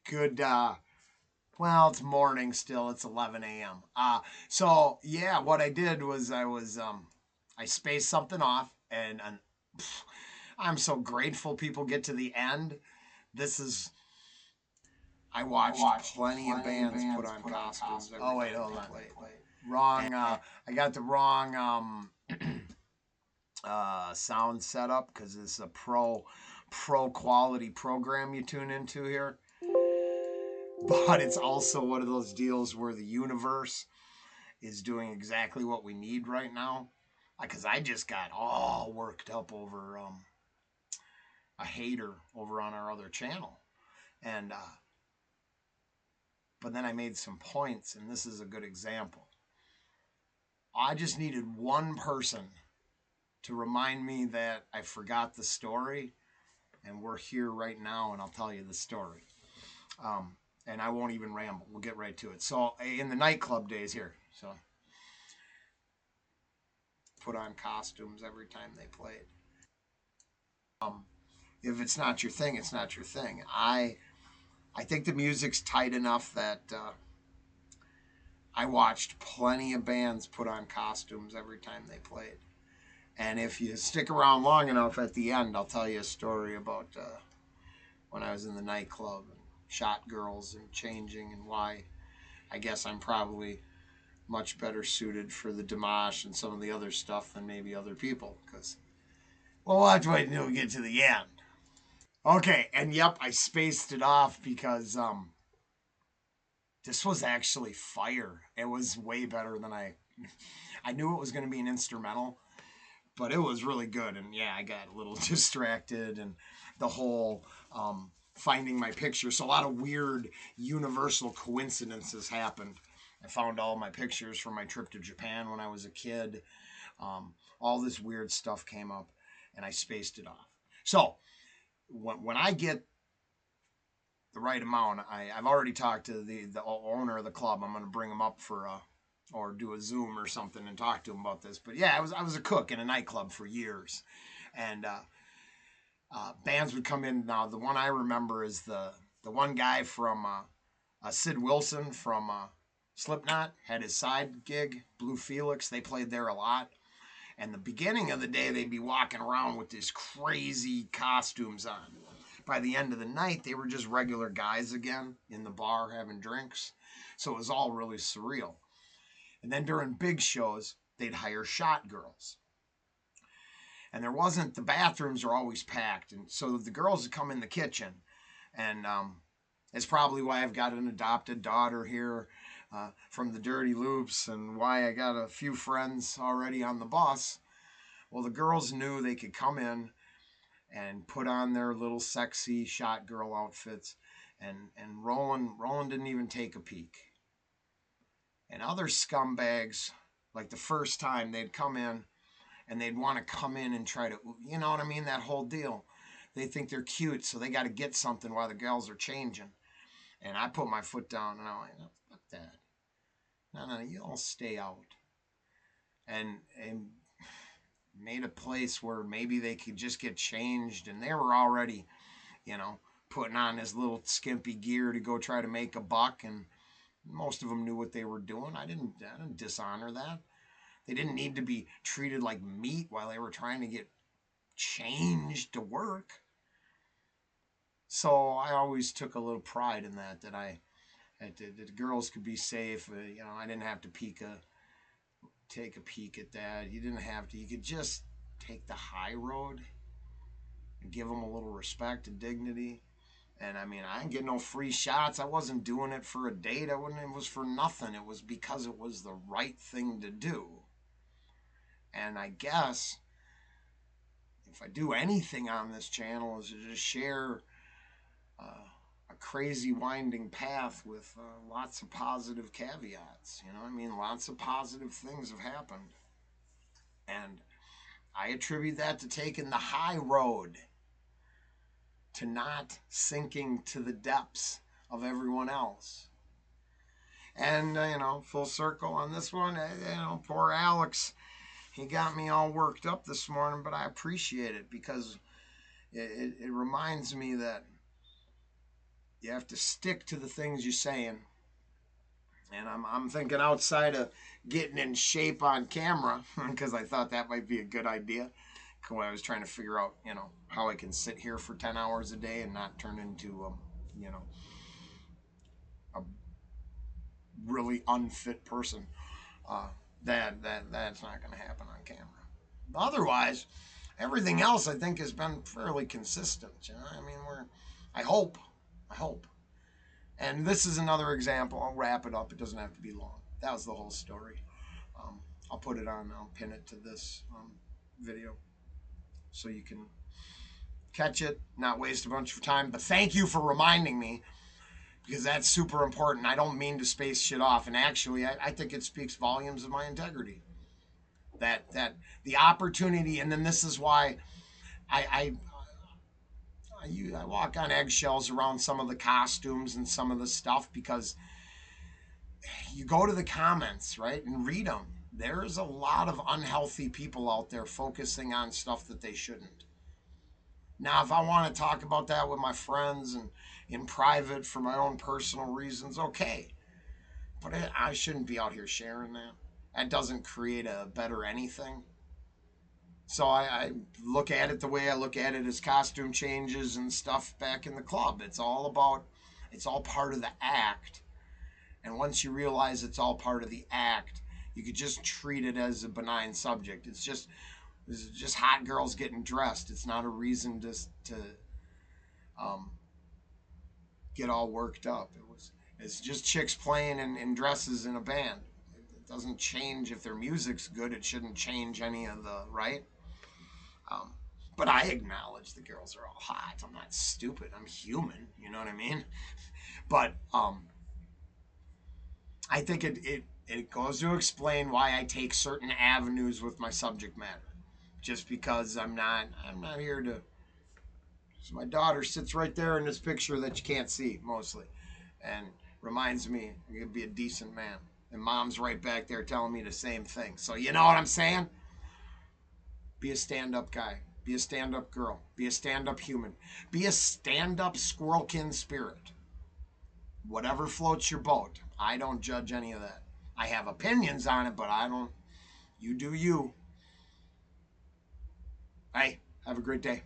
Good, well, it's morning still. It's 11 a.m. So yeah, what I did was I spaced something off and I'm so grateful people get to the end. This is, I watched plenty of bands put on costumes. Oh, wait, hold on. Wrong, I got the wrong, sound setup because it's a pro quality program you tune into here. But it's also one of those deals where the universe is doing exactly what we need right now. Because I just got all worked up over a hater over on our other channel, and but then I made some points, and this is a good example. I just needed one person to remind me that I forgot the story, and we're here right now, and I'll tell you the story. And I won't even ramble. We'll get right to it. So in the nightclub days here, so put on costumes every time they played. If it's not your thing, it's not your thing. I think the music's tight enough that I watched plenty of bands put on costumes every time they played. And if you stick around long enough, at the end, I'll tell you a story about when I was in the nightclub and shot girls and changing, and why I guess I'm probably much better suited for the Dimash and some of the other stuff than maybe other people. Because, well, we'll have to wait until we get to the end. Okay, and yep, I spaced it off because this was actually fire. It was way better than I knew it was going to be an instrumental, but it was really good. And yeah, I got a little distracted, and the whole finding my picture. So a lot of weird universal coincidences happened. I found all my pictures from my trip to Japan when I was a kid. All this weird stuff came up, and I spaced it off. So when I get the right amount, I've already talked to the owner of the club. I'm going to bring him up for or do a Zoom or something and talk to him about this. But yeah, I was a cook in a nightclub for years, and bands would come in. Now the one I remember is the one guy from Sid Wilson from Slipknot had his side gig, Blue Felix. They played there a lot. And the beginning of the day, they'd be walking around with these crazy costumes on. By the end of the night, they were just regular guys again in the bar having drinks. So it was all really surreal. And then during big shows, they'd hire shot girls. And the bathrooms are always packed. And so the girls would come in the kitchen. And it's probably why I've got an adopted daughter here from the Dirty Loops, and why I got a few friends already on the bus. Well, the girls knew they could come in and put on their little sexy shot girl outfits, and Rollen didn't even take a peek. And other scumbags, like the first time they'd come in and they'd want to come in and try to, you know what I mean, that whole deal. They think they're cute, so they got to get something while the girls are changing. And I put my foot down, and I'm like, no, fuck that. No, you all stay out. And made a place where maybe they could just get changed, and they were already, putting on this little skimpy gear to go try to make a buck, and most of them knew what they were doing. I didn't dishonor that. They didn't need to be treated like meat while they were trying to get changed to work. So I always took a little pride in that the girls could be safe. I didn't have to take a peek at that. You didn't have to. You could just take the high road and give them a little respect and dignity. And I mean, I didn't get no free shots. I wasn't doing it for a date. It was for nothing. It was because it was the right thing to do. And I guess if I do anything on this channel is to just share a crazy winding path with lots of positive caveats. Lots of positive things have happened. And I attribute that to taking the high road, to not sinking to the depths of everyone else. And, full circle on this one, poor Alex, he got me all worked up this morning, but I appreciate it because it reminds me that You have to stick to the things you're saying. And I'm thinking outside of getting in shape on camera because I thought that might be a good idea. When I was trying to figure out, how I can sit here for 10 hours a day and not turn into, you know, a really unfit person. Uh, that's not going to happen on camera. Otherwise, everything else I think has been fairly consistent. I mean, I hope, I hope. And this is another example. I'll wrap it up. It doesn't have to be long. That was the whole story. Um, I'll put it on. I'll pin it to this video so you can catch it, not waste a bunch of time. But thank you for reminding me because that's super important. I don't mean to space shit off, and actually, I think it speaks volumes of my integrity. That the opportunity, and then this is why I I walk on eggshells around some of the costumes and some of the stuff because you go to the comments, right, and read them. There's a lot of unhealthy people out there focusing on stuff that they shouldn't. Now, if I want to talk about that with my friends and in private for my own personal reasons, okay. But I shouldn't be out here sharing that. That doesn't create a better anything. So I look at it the way I look at it as costume changes and stuff back in the club. It's all part of the act. And once you realize it's all part of the act, you could just treat it as a benign subject. It's just hot girls getting dressed. It's not a reason to um, get all worked up. It's just chicks playing in dresses in a band. It doesn't change if their music's good. It shouldn't change any of the right. Um, but I acknowledge the girls are all hot. I'm not stupid. I'm human. You know what I mean? But I think it goes to explain why I take certain avenues with my subject matter. Just because I'm not here to. So my daughter sits right there in this picture that you can't see mostly, and reminds me I'm gonna be a decent man. And mom's right back there telling me the same thing. So you know what I'm saying? Be a stand-up guy. Be a stand-up girl. Be a stand-up human. Be a stand-up squirrelkin spirit. Whatever floats your boat. I don't judge any of that. I have opinions on it, but I don't. You do you. Hey, have a great day.